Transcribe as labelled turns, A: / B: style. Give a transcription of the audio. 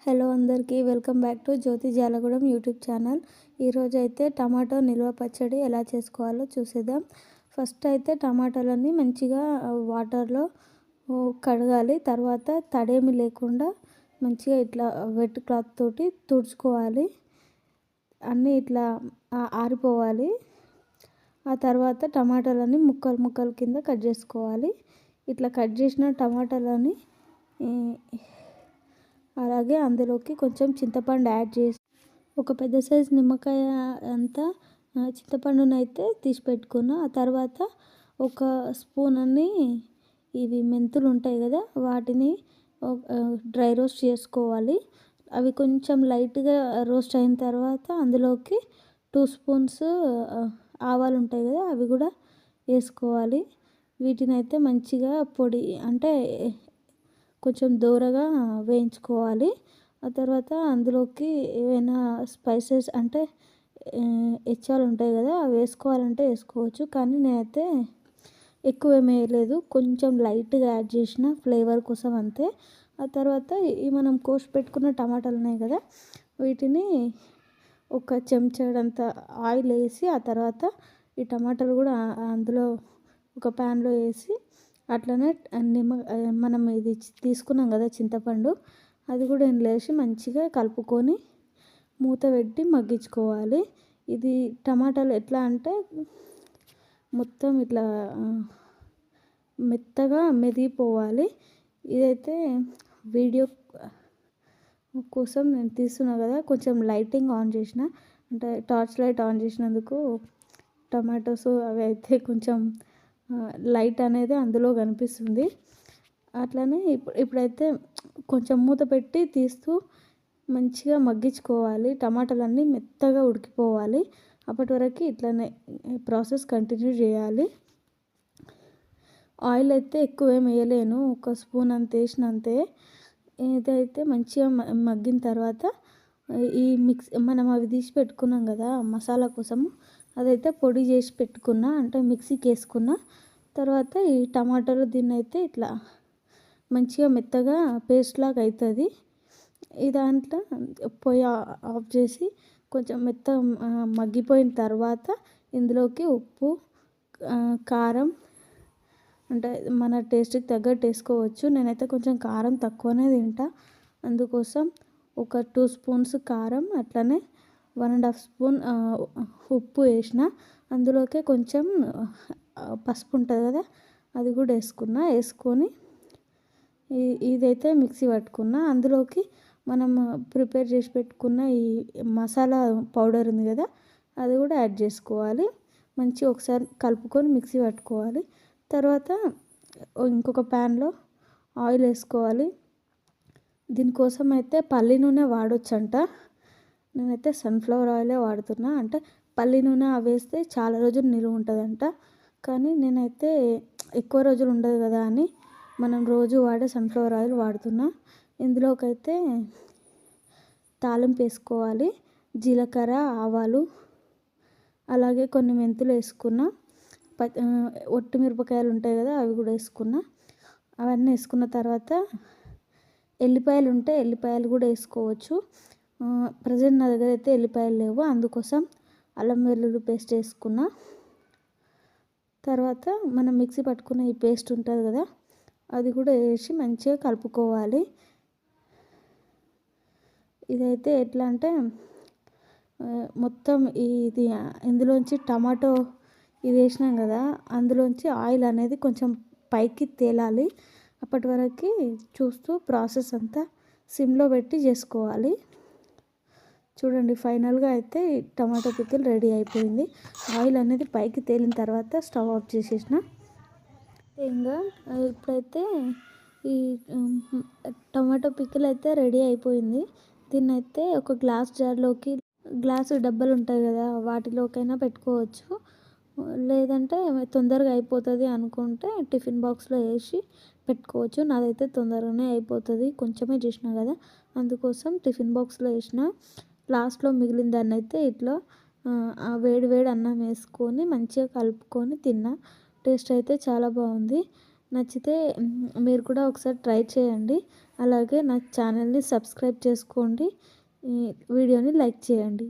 A: Hello అందరికీ welcome back to Jyothi Jalagudem YouTube channel. ఈరోజు అయితే టమాటో నిల్వ పచ్చడి ఎలా చేసుకోవాలో చూసేద్దాం. ఫస్ట్ అయితే టమాటాలన్నీ మంచిగా వాటర్లో కడగాలి. తర్వాత తడేమి లేకుండా మంచిగా ఇట్లా వెట్ క్లాత్ తోటి తుడుచుకోవాలి. అన్నీ ఇట్లా ఆరిపోవాలి. ఆ తర్వాత టమాటాలన్నీ ముక్కలు కింద కట్ చేసుకోవాలి. ఇట్లా కట్ చేసిన టమాటాలని అలాగే అందులోకి కొంచెం చింతపండు యాడ్ చేసి ఒక పెద్ద సైజు నిమ్మకాయ అంతా చింతపండునైతే తీసి పెట్టుకున్న. ఆ తర్వాత ఒక స్పూన్ అన్ని ఇవి మెంతులు ఉంటాయి కదా, వాటిని డ్రై రోస్ట్ చేసుకోవాలి. అవి కొంచెం లైట్గా రోస్ట్ అయిన తర్వాత అందులోకి 2 స్పూన్స్ ఆవాలు ఉంటాయి కదా, అవి కూడా వేసుకోవాలి. వీటిని అయితే మంచిగా పొడి అంటే కొంచెం దూరగా వేయించుకోవాలి. ఆ తర్వాత అందులోకి ఏవైనా స్పైసెస్ అంటే ఎచ్చాలు ఉంటాయి కదా, అవి వేసుకోవాలంటే వేసుకోవచ్చు. కానీ నేనైతే ఎక్కువ ఏమి వేయలేదు, కొంచెం లైట్గా యాడ్ చేసిన ఫ్లేవర్ కోసం అంతే. ఆ తర్వాత ఈ మనం కోసి పెట్టుకున్న టమాటాలు ఉన్నాయి కదా, వీటిని ఒక చెంచాడంత ఆయిల్ వేసి ఆ తర్వాత ఈ టమాటాలు కూడా అందులో ఒక ప్యాన్లో వేసి అట్లనే మనం ఇది తీసుకున్నాం కదా చింతపండు, అది కూడా ఇందులో వేసి మంచిగా కలుపుకొని మూత పెట్టి మగ్గించుకోవాలి. ఇది టమాటాలు ఎట్లా అంటే మొత్తం ఇట్లా మెత్తగా మెదిగిపోవాలి. ఇదైతే వీడియో కోసం నేను తీస్తున్నా కదా, కొంచెం లైటింగ్ ఆన్ చేసిన, అంటే టార్చ్ లైట్ ఆన్ చేసినందుకు టమాటోస్ అవి అయితే కొంచెం లైట్ అనేది అందులో కనిపిస్తుంది. అట్లనే ఇప్పుడైతే కొంచెం మూత పెట్టి తీస్తూ మంచిగా మగ్గించుకోవాలి. టమాటాలన్నీ మెత్తగా ఉడికిపోవాలి. అప్పటి వరకు ఇట్లనే ప్రాసెస్ కంటిన్యూ చేయాలి. ఆయిల్ అయితే ఎక్కువ ఏమి వేయలేను, ఒక స్పూన్ అంత వేసిన అంతే. ఇదైతే మంచిగా మగ్గిన తర్వాత ఈ మనం అవి తీసి పెట్టుకున్నాం కదా మసాలా కోసము, అదైతే పొడి చేసి పెట్టుకున్నా, అంటే మిక్సీకి వేసుకున్న. తర్వాత ఈ టమాటాలు దీన్ని అయితే ఇట్లా మంచిగా మెత్తగా పేస్ట్ లాగా అవుతుంది. ఈ దాంట్లో పొయ్యి ఆఫ్ చేసి కొంచెం మెత్తగా మగ్గిపోయిన తర్వాత ఇందులోకి ఉప్పు, కారం అంటే మన టేస్ట్కి తగ్గట్టు వేసుకోవచ్చు. నేనైతే కొంచెం కారం తక్కువనే తింటా, అందుకోసం ఒక 2 స్పూన్స్ కారం, అట్లనే 1.5 స్పూన్ ఉప్పు వేసిన. అందులోకి కొంచెం పసుపు ఉంటుంది కదా, అది కూడా వేసుకొని ఇదైతే మిక్సీ పట్టుకున్న. అందులోకి మనం ప్రిపేర్ చేసి పెట్టుకున్న ఈ మసాలా పౌడర్ ఉంది కదా, అది కూడా యాడ్ చేసుకోవాలి. మంచిగా ఒకసారి కలుపుకొని మిక్సీ పట్టుకోవాలి. తర్వాత ఇంకొక ప్యాన్లో ఆయిల్ వేసుకోవాలి. దీనికోసం అయితే పల్లి నూనె వాడొచ్చంట. నేనైతే సన్ఫ్లవర్ ఆయిలే వాడుతున్నా, అంటే పల్లి నూనె అవి వేస్తే చాలా రోజులు నిలువ ఉంటుందంట. కానీ నేనైతే ఎక్కువ రోజులు ఉండదు కదా అని మనం రోజు వాడే సన్ఫ్లవర్ ఆయిల్ వాడుతున్నా. ఇందులోకైతే తాలింపు వేసుకోవాలి. జీలకర్ర, ఆవాలు, అలాగే కొన్ని మెంతులు వేసుకున్న. ఒట్టి మిరపకాయలు ఉంటాయి కదా, అవి కూడా వేసుకున్న. అవన్నీ వేసుకున్న తర్వాత ఎల్లిపాయలు ఉంటే ఎల్లిపాయలు కూడా వేసుకోవచ్చు. ప్రజెంట్ నా దగ్గర అయితే ఎల్లిపాయలు లేవు, అందుకోసం అల్లం వెల్లుల్లి పేస్ట్ వేసుకున్న. తర్వాత మనం మిక్సీ పట్టుకున్న ఈ పేస్ట్ ఉంటుంది కదా, అది కూడా వేసి మంచిగా కలుపుకోవాలి. ఇదైతే ఎట్లా అంటే మొత్తం ఇది ఇందులోంచి టమాటో ఇది వేసినాం కదా, అందులోంచి ఆయిల్ అనేది కొంచెం పైకి తేలాలి. అప్పటి వరకు చూస్తూ ప్రాసెస్ అంతా సిమ్లో పెట్టి చేసుకోవాలి. చూడండి, ఫైనల్గా అయితే టమాటో పికిల్ రెడీ అయిపోయింది. ఆయిల్ అనేది పైకి తేలిన తర్వాత స్టవ్ ఆఫ్ చేసేసిన. ఇంకా ఇప్పుడైతే ఈ టమాటో పికిల్ అయితే రెడీ అయిపోయింది. దీన్ని అయితే ఒక గ్లాసు డబ్బాలు ఉంటాయి కదా, వాటిలోకైనా పెట్టుకోవచ్చు. లేదంటే తొందరగా అయిపోతుంది అనుకుంటే టిఫిన్ బాక్స్లో వేసి పెట్టుకోవచ్చు. నాదైతే తొందరగానే అయిపోతుంది, కొంచెమే చేసిన కదా, అందుకోసం టిఫిన్ బాక్స్లో వేసిన. లాస్ట్లో మిగిలిన దాన్ని అయితే ఇట్లా వేడి వేడి అన్నం వేసుకొని మంచిగా కలుపుకొని తిన్నా. టేస్ట్ అయితే చాలా బాగుంది. నచ్చితే మీరు కూడా ఒకసారి ట్రై చేయండి. అలాగే నా ఛానల్ని సబ్స్క్రైబ్ చేసుకోండి. ఈ వీడియోని లైక్ చేయండి.